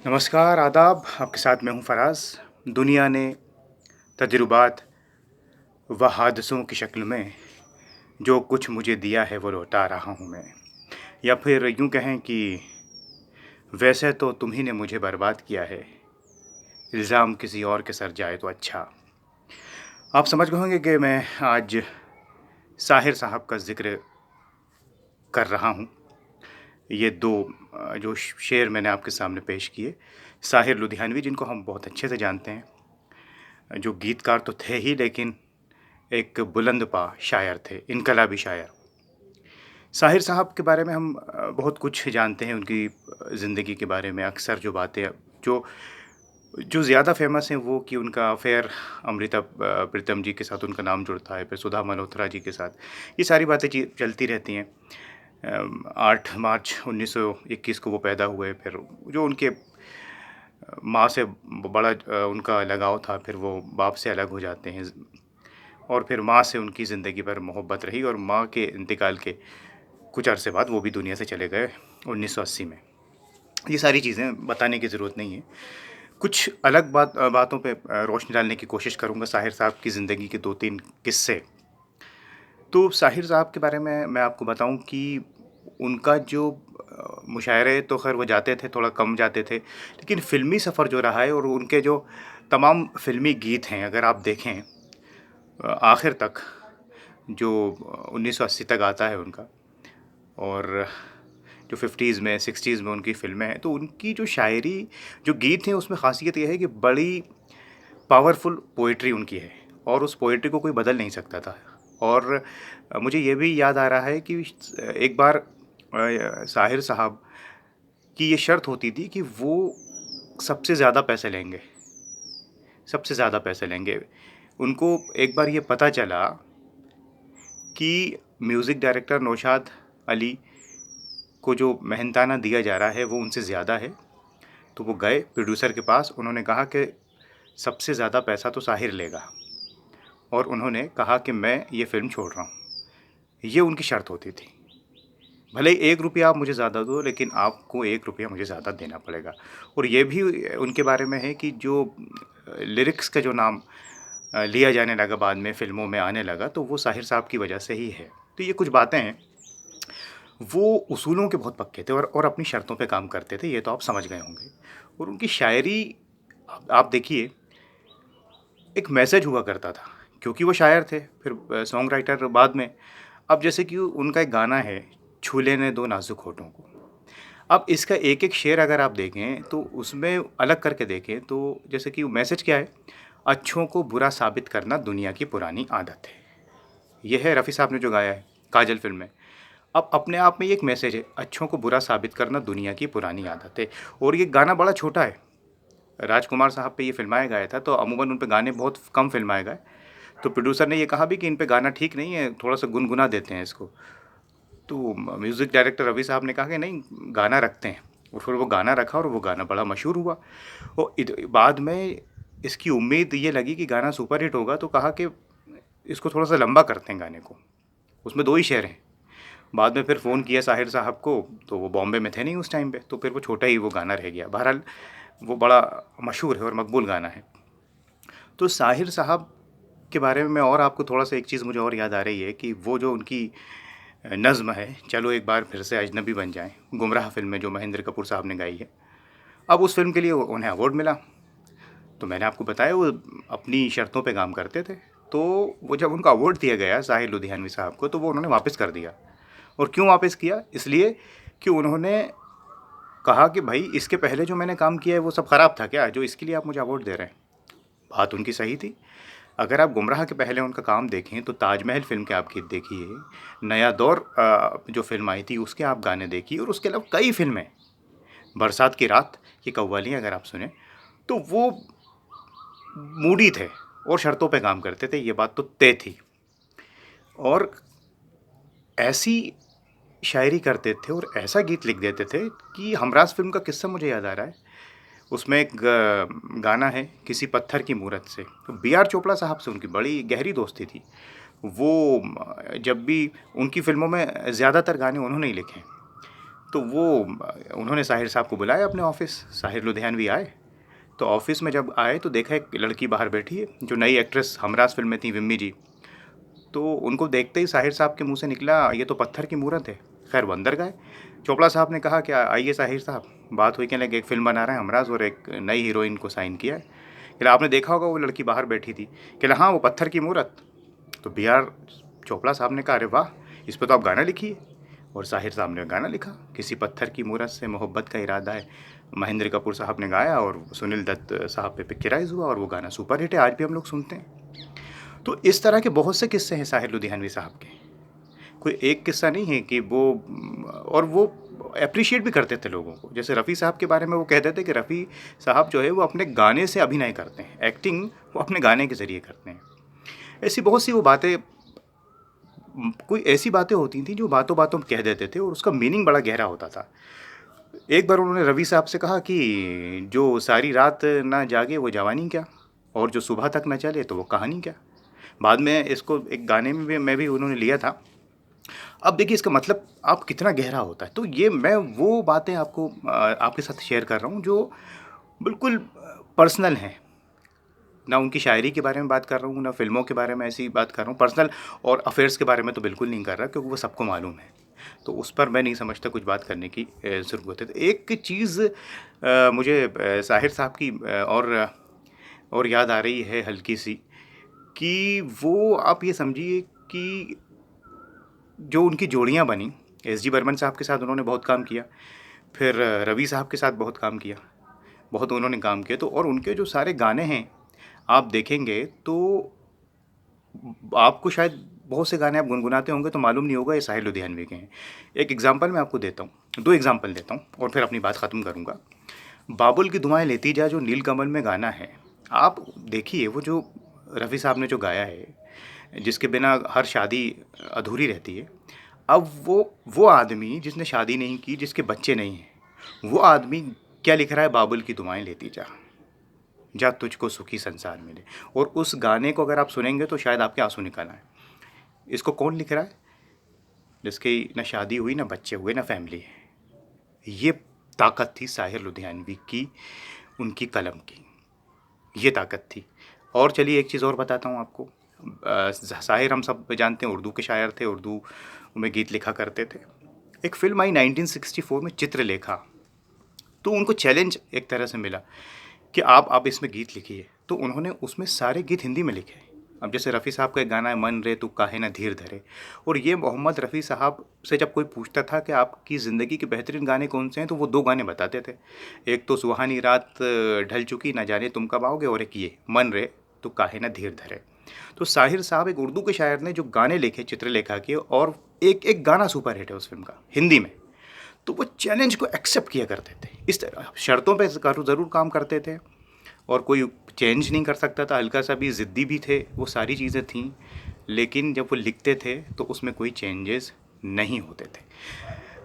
नमस्कार, आदाब। आपके साथ मैं हूँ फराज़। दुनिया ने तजुर्बात व हादसों की शक्ल में जो कुछ मुझे दिया है वो लौटा रहा हूँ मैं। या फिर यूँ कहें कि वैसे तो तुम्ही ने मुझे बर्बाद किया है, इल्ज़ाम किसी और के सर जाए तो अच्छा। आप समझ गए होंगे कि मैं आज साहिर साहब का ज़िक्र कर रहा हूँ। ये 2 जो शेर मैंने आपके सामने पेश किए, साहिर लुधियानवी जिनको हम बहुत अच्छे से जानते हैं, जो गीतकार तो थे ही लेकिन एक बुलंद-पा शायर थे, इनकलाबी शायर। साहिर साहब के बारे में हम बहुत कुछ जानते हैं, उनकी ज़िंदगी के बारे में अक्सर जो बातें जो जो ज़्यादा फ़ेमस हैं वो कि उनका अफ़ेयर अमृता प्रीतम जी के साथ उनका नाम जुड़ता है, फिर सुधा मल्होत्रा जी के साथ। ये सारी बातें चलती रहती हैं। 8 मार्च 1921 को वो पैदा हुए, फिर जो उनके माँ से बड़ा उनका लगाव था, फिर वो बाप से अलग हो जाते हैं। और फिर माँ से उनकी ज़िंदगी भर मोहब्बत रही और माँ के इंतकाल के कुछ अरसे बाद वो भी दुनिया से चले गए 1980 में। ये सारी चीज़ें बताने की ज़रूरत नहीं है। कुछ अलग बातों पे रोशनी डालने की कोशिश करूँगा, साहिर साहब की ज़िंदगी के 2-3 किस्से। तो साहिर साहब के बारे में मैं आपको बताऊँ कि उनका जो मुशायरे तो ख़ैर वो जाते थे, थोड़ा कम जाते थे, लेकिन फ़िल्मी सफ़र जो रहा है और उनके जो तमाम फ़िल्मी गीत हैं, अगर आप देखें आखिर तक, जो 1980 तक आता है उनका, और जो 50s में 60s में उनकी फ़िल्में हैं, तो उनकी जो शायरी, जो गीत हैं, उसमें ख़ासियत ये है कि बड़ी पावरफुल पोएट्री उनकी है और उस पोएट्री को कोई बदल नहीं सकता था। और मुझे ये भी याद आ रहा है कि एक बार साहिर साहब की ये शर्त होती थी कि वो सबसे ज़्यादा पैसे लेंगे, सबसे ज़्यादा पैसे लेंगे। उनको एक बार ये पता चला कि म्यूज़िक डायरेक्टर नौशाद अली को जो मेहनताना दिया जा रहा है वो उनसे ज़्यादा है। तो वो गए प्रोड्यूसर के पास, उन्होंने कहा कि सबसे ज़्यादा पैसा तो साहिर लेगा, और उन्होंने कहा कि मैं ये फ़िल्म छोड़ रहा हूँ। ये उनकी शर्त होती थी। भले ही 1 रुपया आप मुझे ज़्यादा दो, लेकिन आपको 1 रुपया मुझे ज़्यादा देना पड़ेगा। और ये भी उनके बारे में है कि जो लिरिक्स का जो नाम लिया जाने लगा, बाद में फ़िल्मों में आने लगा, तो वो साहिर साहब की वजह से ही है। तो ये कुछ बातें हैं। वो उसूलों के बहुत पक्के थे और अपनी शर्तों पे काम करते थे, ये तो आप समझ गए होंगे। और उनकी शायरी आप देखिए, एक मैसेज हुआ करता था, क्योंकि वो शायर थे, फिर सॉन्ग राइटर बाद में। अब जैसे कि उनका एक गाना है, छू लेने दो नाज़ुक होठों को। अब इसका एक-एक शेर अगर आप देखें, तो उसमें अलग करके देखें, तो जैसे कि मैसेज क्या है, अच्छों को बुरा साबित करना दुनिया की पुरानी आदत है। ये है रफ़ी साहब ने जो गाया है, काजल फ़िल्म में। अब अपने आप में ये एक मैसेज है, अच्छों को बुरा साबित करना दुनिया की पुरानी आदत है। और ये गाना बड़ा छोटा है। राजकुमार साहब पे ये फ़िल्माया गया था, तो अमूमन उन पे गाने बहुत कम फ़िल्माए गए। तो प्रोड्यूसर ने ये कहा भी कि इन पे गाना ठीक नहीं है, थोड़ा-सा गुनगुना देते हैं इसको। तो म्यूज़िक डायरेक्टर रवि साहब ने कहा कि नहीं, गाना रखते हैं। और फिर वो गाना रखा और वो गाना बड़ा मशहूर हुआ। और बाद में इसकी उम्मीद ये लगी कि गाना सुपर हिट होगा, तो कहा कि इसको थोड़ा-सा लंबा करते हैं गाने को। उसमें 2 ही शेर हैं। बाद में फिर फ़ोन किया साहिर साहब को, तो वो बॉम्बे में थे नहीं उस टाइम पे, तो फिर वो छोटा ही वो गाना रह गया। बहरहाल वो बड़ा मशहूर है और मकबूल गाना है। तो साहिर साहब के बारे में मैं और आपको थोड़ा-सा एक चीज़ मुझे और याद आ रही है कि वो जो उनकी नज़्म है, चलो एक बार फिर से अजनबी बन जाएँ, गुमराह फ़िल्म में जो महेंद्र कपूर साहब ने गाई है। अब उस फ़िल्म के लिए उन्हें अवार्ड मिला। तो मैंने आपको बताया वो अपनी शर्तों पे काम करते थे। तो वो जब उनको अवार्ड दिया गया साहिर लुधियानवी साहब को, तो वो उन्होंने वापस कर दिया। और क्यों वापस किया? इसलिए कि उन्होंने कहा कि भाई, इसके पहले जो मैंने काम किया है वो सब ख़राब था क्या, जो इसके लिए आप मुझे अवार्ड दे रहे हैं? बात उनकी सही थी। अगर आप गुमराह के पहले उनका काम देखें, तो ताजमहल फ़िल्म के आप गीत देखिए, नया दौर जो फ़िल्म आई थी उसके आप गाने देखिए, और उसके अलावा कई फ़िल्में, बरसात की रात, ये कव्वालियाँ अगर आप सुने, तो वो मूडी थे और शर्तों पे काम करते थे, ये बात तो तय थी। और ऐसी शायरी करते थे और ऐसा गीत लिख देते थे कि हमराज़ फ़िल्म का किस्सा मुझे याद आ रहा है। उसमें एक गाना है, किसी पत्थर की मूरत से। तो बी आर चोपड़ा साहब से उनकी बड़ी गहरी दोस्ती थी। वो जब भी उनकी फ़िल्मों में ज़्यादातर गाने उन्होंने ही लिखे हैं। तो वो उन्होंने साहिर साहब को बुलाया अपने ऑफिस। साहिर लुधियानवी आए, तो ऑफिस में जब आए तो देखा एक लड़की बाहर बैठी है जो नई एक्ट्रेस हमराज फिल्म में थी, विम्मी जी। तो उनको देखते ही साहिर साहब के मुंह से निकला, ये तो पत्थर की मूरत है। खैर वो अंदर गए। चोपड़ा साहब ने कहा कि आइए साहिर साहब, बात हुई, कहने लगे एक फ़िल्म बना रहे हैं हमराज और एक नई हीरोइन को साइन किया है। कहला आपने देखा होगा वो लड़की बाहर बैठी थी। कहला हाँ, वो पत्थर की मूरत। तो बी आर चोपड़ा साहब ने कहा अरे वाह, इस पर तो आप गाना लिखिए। और साहिर साहब ने गाना लिखा, किसी पत्थर की मूरत से मोहब्बत का इरादा है। महेंद्र कपूर साहब ने गाया और सुनील दत्त साहब पे पिक्चराइज हुआ और वो गाना सुपर हिट है, आज भी हम लोग सुनते हैं। तो इस तरह के बहुत से किस्से हैं साहिर लुधियानवी साहब के। कोई एक किस्सा नहीं है कि वो, और वो अप्रिशिएट भी करते थे लोगों को। जैसे रफ़ी साहब के बारे में वो कहते थे कि रफ़ी साहब जो है वो अपने गाने से अभिनय करते हैं, एक्टिंग वो अपने गाने के ज़रिए करते हैं। ऐसी बहुत सी वो बातें, कोई ऐसी बातें होती थी जो बातों बातों में कह देते थे और उसका मीनिंग बड़ा गहरा होता था। एक बार उन्होंने रवि साहब से कहा कि जो सारी रात ना जागे वो जवानी क्या, और जो सुबह तक न चले तो वो कहानी क्या। बाद में इसको एक गाने में भी उन्होंने लिया था। अब देखिए इसका मतलब आप कितना गहरा होता है। तो ये मैं वो बातें आपको आपके साथ शेयर कर रहा हूँ जो बिल्कुल पर्सनल हैं। ना उनकी शायरी के बारे में बात कर रहा हूँ, ना फिल्मों के बारे में ऐसी बात कर रहा हूँ। पर्सनल और अफेयर्स के बारे में तो बिल्कुल नहीं कर रहा, क्योंकि वो सबको मालूम है। तो उस पर मैं नहीं समझता कुछ बात करने की ज़रूरत है। तो एक चीज़ मुझे साहिर साहब की और याद आ रही है हल्की सी, कि वो आप ये समझिए कि जो उनकी जोड़ियाँ बनी, एस जी बर्मन साहब के साथ उन्होंने बहुत काम किया, फिर रवि साहब के साथ बहुत काम किया, बहुत उन्होंने काम किया। तो और उनके जो सारे गाने हैं आप देखेंगे तो आपको शायद बहुत से गाने आप गुनगुनाते होंगे तो मालूम नहीं होगा ये साहिर लुधियानवी के हैं। एक एग्जांपल मैं आपको देता हूँ, दो एग्जांपल देता हूँ और फिर अपनी बात ख़त्म करूँगा। बाबुल की दुआएं लेती जा जो नीलकमल में गाना है, आप देखिए वो जो रफ़ी साहब ने जो गाया है, जिसके बिना हर शादी अधूरी रहती है। अब वो आदमी जिसने शादी नहीं की, जिसके बच्चे नहीं हैं, वो आदमी क्या लिख रहा है, बाबुल की दुआएं लेती जा, जा तुझको सुखी संसार मिले। और उस गाने को अगर आप सुनेंगे तो शायद आपके आंसू निकल आए। इसको कौन लिख रहा है? जिसकी ना शादी हुई, ना बच्चे हुए, ना फैमिली है। ये ताकत थी साहिर लुधियानवी की, उनकी कलम की, ये ताकत थी। और चलिए एक चीज़ और बताता हूँ आपको। साहिर हम सब जानते हैं उर्दू के शायर थे, उर्दू में गीत लिखा करते थे। एक फिल्म आई 1964 में, चित्रलेखा। तो उनको चैलेंज एक तरह से मिला कि आप इसमें गीत लिखिए। तो उन्होंने उसमें सारे गीत हिंदी में लिखे। अब जैसे रफ़ी साहब का एक गाना है, मन रे तू काहे ना धीर धरे, और ये मोहम्मद रफ़ी साहब से जब कोई पूछता था कि आपकी ज़िंदगी के बेहतरीन गाने कौन से हैं, तो वो दो गाने बताते थे। एक तो सुहानी रात ढल चुकी ना जाने तुम कब आओगे, और एक ये मन रे तू काहे ना धीर धरे। तो साहिर साहब एक उर्दू के शायर ने जो गाने लिखे चित्रलेखा के, और एक एक गाना सुपर हिट है उस फिल्म का हिंदी में। तो वो चैलेंज को एक्सेप्ट किया करते थे, इस तरह शर्तों पे ज़रूर काम करते थे, और कोई चेंज नहीं कर सकता था, हल्का सा भी ज़िद्दी भी थे, वो सारी चीज़ें थीं। लेकिन जब वो लिखते थे तो उसमें कोई चेंजेस नहीं होते थे।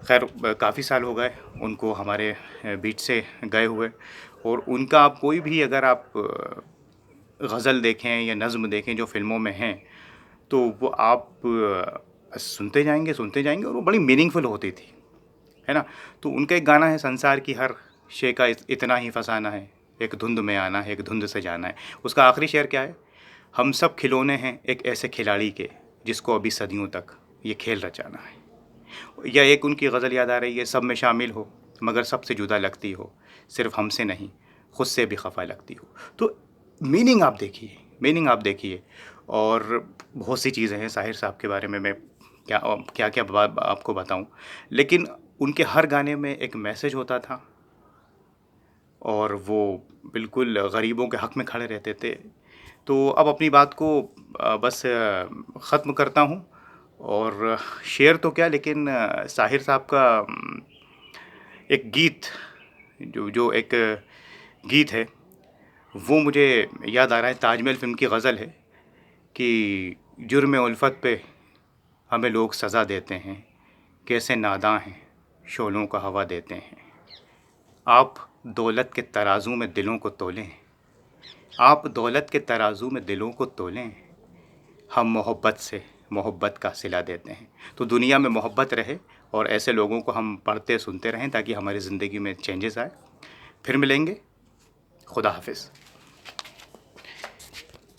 खैर काफ़ी साल हो गए उनको हमारे बीच से गए हुए, और उनका आप कोई भी अगर आप गज़ल देखें या नज़्म देखें जो फ़िल्मों में हैं, तो वो आप सुनते जाएंगे, और वो बड़ी मीनिंगफुल होती थी, है ना। तो उनका एक गाना है, संसार की हर शे का इतना ही फसाना है, एक धुंध में आना है, एक धुंध से जाना है। उसका आखिरी शेर क्या है, हम सब खिलौने हैं एक ऐसे खिलाड़ी के, जिसको अभी सदियों तक ये खेल रचाना है। या एक उनकी गज़ल याद आ रही है, सब में शामिल हो मगर सबसे जुदा लगती हो, सिर्फ हमसे नहीं खुद से भी खफा लगती हो। तो मीनिंग आप देखिए, मीनिंग आप देखिए। और बहुत सी चीज़ें हैं साहिर साहब के बारे में, मैं क्या क्या क्या आपको बताऊं। लेकिन उनके हर गाने में एक मैसेज होता था, और वो बिल्कुल गरीबों के हक़ में खड़े रहते थे। तो अब अपनी बात को बस ख़त्म करता हूँ। और शेर तो क्या, लेकिन साहिर साहब का एक गीत, जो एक गीत है, वो मुझे याद आ रहा है। ताजमहल फ़िल्म की गज़ल है कि जुर्म उल्फत पे हमें लोग सज़ा देते हैं, कैसे नादां हैं शोलों का हवा देते हैं। आप दौलत के तराजू में दिलों को तोलें, आप दौलत के तराजू में दिलों को तोलें, हम मोहब्बत से मोहब्बत का सिला देते हैं। तो दुनिया में मोहब्बत रहे और ऐसे लोगों को हम पढ़ते सुनते रहें ताकि हमारी ज़िंदगी में चेंजेस आए। फिर मिलेंगे। खुदा हाफिज़।